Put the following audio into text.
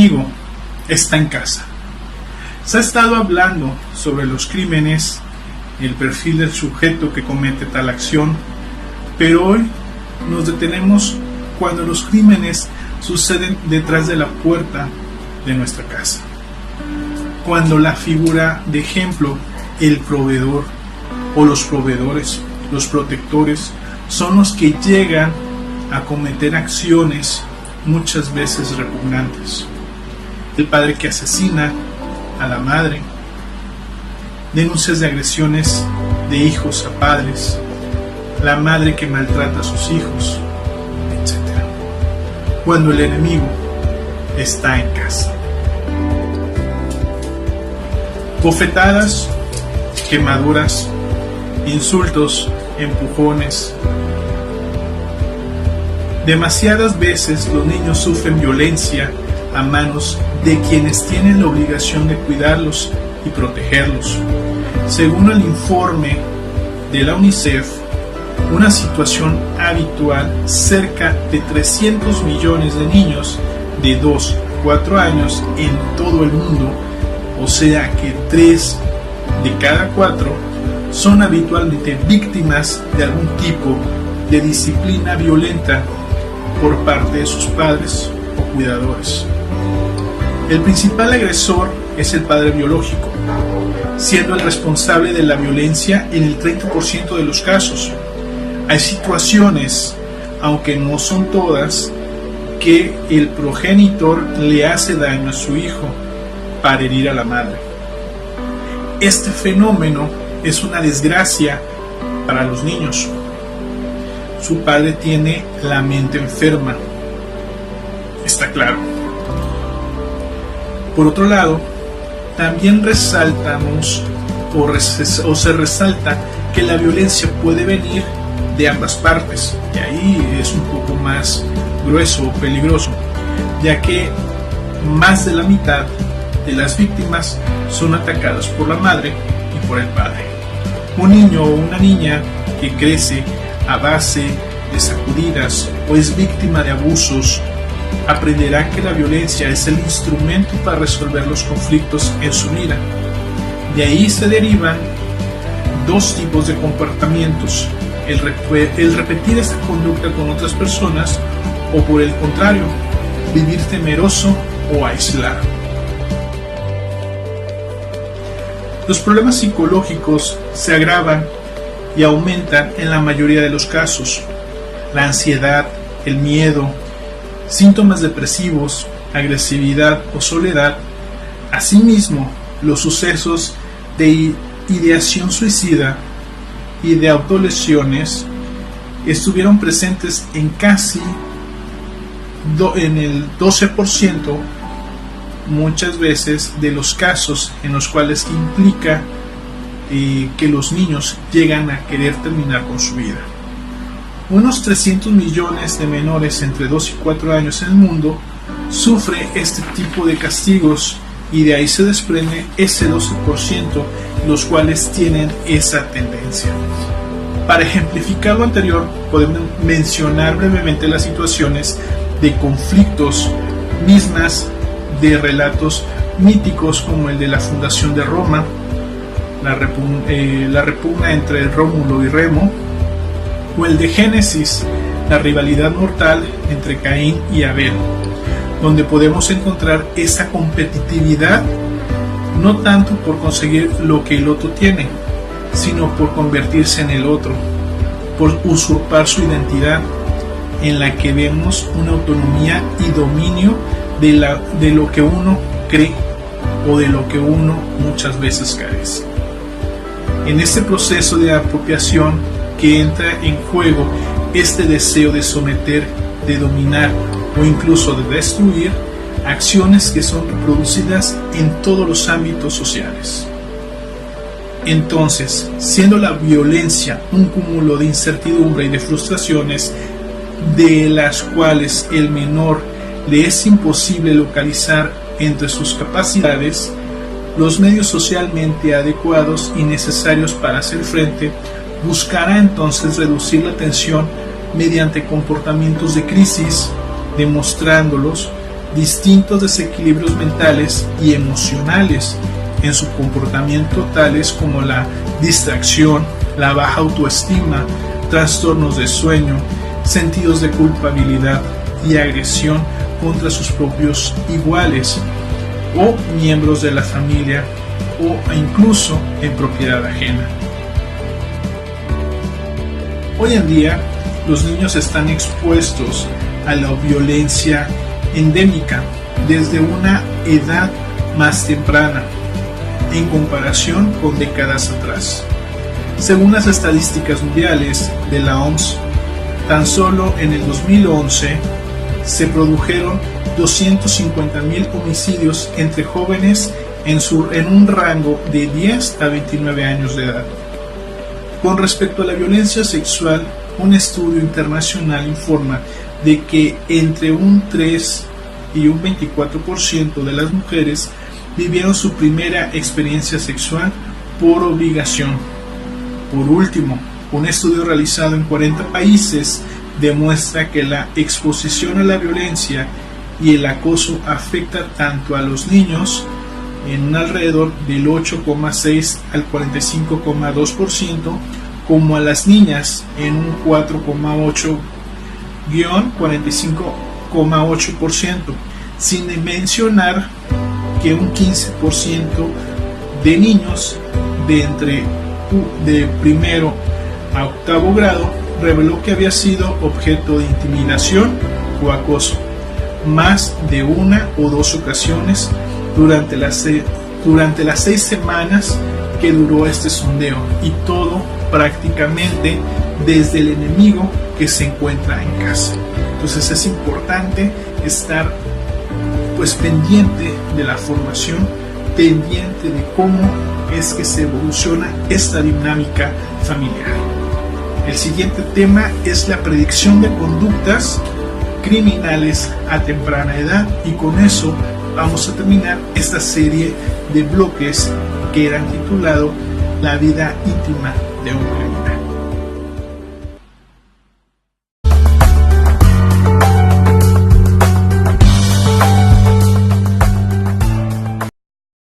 enemigo está en casa. Se ha estado hablando sobre los crímenes, el perfil del sujeto que comete tal acción, pero hoy nos detenemos cuando los crímenes suceden detrás de la puerta de nuestra casa. Cuando la figura de ejemplo, el proveedor o los proveedores, los protectores, son los que llegan a cometer acciones muchas veces repugnantes. El padre que asesina a la madre, denuncias de agresiones de hijos a padres, la madre que maltrata a sus hijos, etc. Cuando el enemigo está en casa. Bofetadas, quemaduras, insultos, empujones. Demasiadas veces los niños sufren violencia a manos de quienes tienen la obligación de cuidarlos y protegerlos. Según el informe de la UNICEF, una situación habitual, cerca de 300 millones de niños de 2 a 4 años en todo el mundo, o sea que 3 de cada 4 son habitualmente víctimas de algún tipo de disciplina violenta por parte de sus padres o cuidadores. El principal agresor es el padre biológico, siendo el responsable de la violencia en el 30% de los casos. Hay situaciones, aunque no son todas, que el progenitor le hace daño a su hijo para herir a la madre. Este fenómeno es una desgracia para los niños. Su padre tiene la mente enferma, está claro. Por otro lado, también resaltamos o se resalta que la violencia puede venir de ambas partes, y ahí es un poco más grueso o peligroso, ya que más de la mitad de las víctimas son atacadas por la madre y por el padre. Un niño o una niña que crece a base de sacudidas o es víctima de abusos aprenderá que la violencia es el instrumento para resolver los conflictos en su vida. De ahí se derivan dos tipos de comportamientos: el repetir esta conducta con otras personas, o por el contrario, vivir temeroso o aislado. Los problemas psicológicos se agravan y aumentan en la mayoría de los casos. La ansiedad, el miedo, síntomas depresivos, agresividad o soledad. Asimismo, los sucesos de ideación suicida y de autolesiones estuvieron presentes en casi en el 12% muchas veces de los casos en los cuales implica que los niños llegan a querer terminar con su vida. Unos 300 millones de menores entre 2 y 4 años en el mundo sufre este tipo de castigos, y de ahí se desprende ese 12% los cuales tienen esa tendencia. Para ejemplificar lo anterior, podemos mencionar brevemente las situaciones de conflictos mismas de relatos míticos como el de la fundación de Roma, la repugna entre Rómulo y Remo, o el de Génesis, la rivalidad mortal entre Caín y Abel, donde podemos encontrar esa competitividad no tanto por conseguir lo que el otro tiene, sino por convertirse en el otro, por usurpar su identidad, en la que vemos una autonomía y dominio de lo que uno cree o de lo que uno muchas veces carece. En este proceso de apropiación que entra en juego este deseo de someter, de dominar o incluso de destruir, acciones que son reproducidas en todos los ámbitos sociales. Entonces, siendo la violencia un cúmulo de incertidumbre y de frustraciones de las cuales el menor le es imposible localizar entre sus capacidades, los medios socialmente adecuados y necesarios para hacer frente, buscará entonces reducir la tensión mediante comportamientos de crisis, demostrándolos distintos desequilibrios mentales y emocionales en su comportamiento, tales como la distracción, la baja autoestima, trastornos de sueño, sentidos de culpabilidad y agresión contra sus propios iguales o miembros de la familia o incluso en propiedad ajena. Hoy en día, los niños están expuestos a la violencia endémica desde una edad más temprana en comparación con décadas atrás. Según las estadísticas mundiales de la OMS, tan solo en el 2011 se produjeron 250.000 homicidios entre jóvenes en un rango de 10 a 29 años de edad. Con respecto a la violencia sexual, un estudio internacional informa de que entre un 3 y un 24% de las mujeres vivieron su primera experiencia sexual por obligación. Por último, un estudio realizado en 40 países demuestra que la exposición a la violencia y el acoso afecta tanto a los niños en un alrededor del 8,6 al 45,2%, como a las niñas en un 4,8-45,8%, sin mencionar que un 15% de niños de primero a octavo grado reveló que había sido objeto de intimidación o acoso más de una o dos ocasiones durante las 6 semanas que duró este sondeo, y todo prácticamente desde el enemigo que se encuentra en casa. Entonces es importante estar pendiente de la formación, pendiente de cómo es que se evoluciona esta dinámica familiar. El siguiente tema es la predicción de conductas criminales a temprana edad, y con eso vamos a terminar esta serie de bloques que eran titulado La vida íntima de un criminal.